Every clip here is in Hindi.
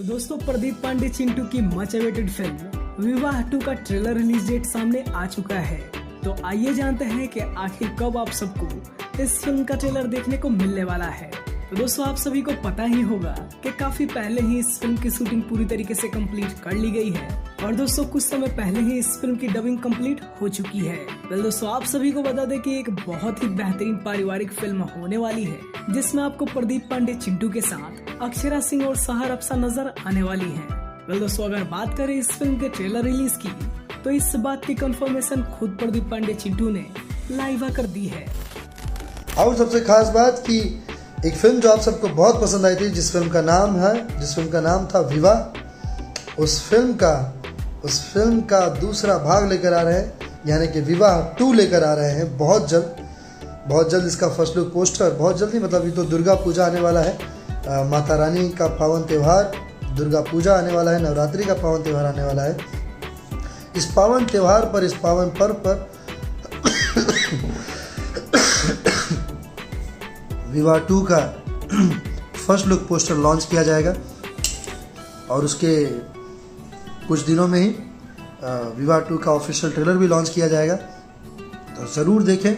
दोस्तों प्रदीप पांडे चिंटू की मच अवेटेड फिल्म विवाह 2 का ट्रेलर रिलीज डेट सामने आ चुका है। तो आइए जानते हैं कि आखिर कब आप सबको इस फिल्म का ट्रेलर देखने को मिलने वाला है। तो दोस्तों आप सभी को पता ही होगा कि काफी पहले ही इस फिल्म की शूटिंग पूरी तरीके से कंप्लीट कर ली गई है और दोस्तों कुछ समय पहले ही इस फिल्म की डबिंग कंप्लीट हो चुकी है। वेल दोस्तों आप सभी को बता दें कि एक बहुत ही बेहतरीन पारिवारिक फिल्म होने वाली है जिसमें आपको प्रदीप पांडे चिंटू के साथ अक्षरा सिंह और सहर अफसा नजर आने वाली है। वेल दोस्तों अगर बात करें इस फिल्म के ट्रेलर रिलीज की तो इस बात की कंफर्मेशन खुद प्रदीप पांडे चिंटू ने लाइव कर दी है। और सबसे खास बात कि एक फिल्म जो आप सबको बहुत पसंद आई थी, जिस फिल्म का नाम था विवाह, उस फिल्म का दूसरा भाग लेकर आ रहे हैं, यानी कि विवाह 2 लेकर आ रहे हैं बहुत जल्द। इसका फर्स्ट लुक पोस्टर बहुत जल्दी, मतलब ये तो दुर्गा पूजा आने वाला है, माता रानी का पावन त्यौहार दुर्गा पूजा आने वाला है, नवरात्रि का पावन त्यौहार आने वाला है। इस पावन त्यौहार पर, इस पावन पर्व पर विवाह 2 का फर्स्ट लुक पोस्टर लॉन्च किया जाएगा और उसके कुछ दिनों में ही विवाह 2 का ऑफिशियल ट्रेलर भी लॉन्च किया जाएगा। तो ज़रूर देखें।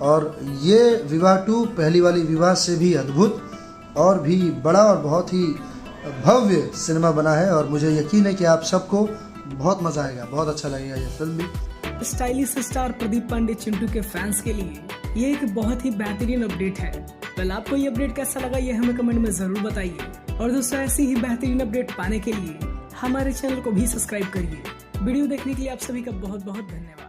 और ये विवाह 2 पहली वाली विवाह से भी अद्भुत और भी बड़ा और बहुत ही भव्य सिनेमा बना है और मुझे यकीन है कि आप सबको बहुत मज़ा आएगा, बहुत अच्छा लगेगा ये फिल्म भी। स्टाइलिश स्टार प्रदीप पांडे चिंटू के फैंस के लिए ये एक बहुत ही बेहतरीन अपडेट है। वेल आपको ये अपडेट कैसा लगा ये हमें कमेंट में जरूर बताइए और दोस्तों ऐसी ही बेहतरीन अपडेट पाने के लिए हमारे चैनल को भी सब्सक्राइब करिए। वीडियो देखने के लिए आप सभी का बहुत बहुत धन्यवाद।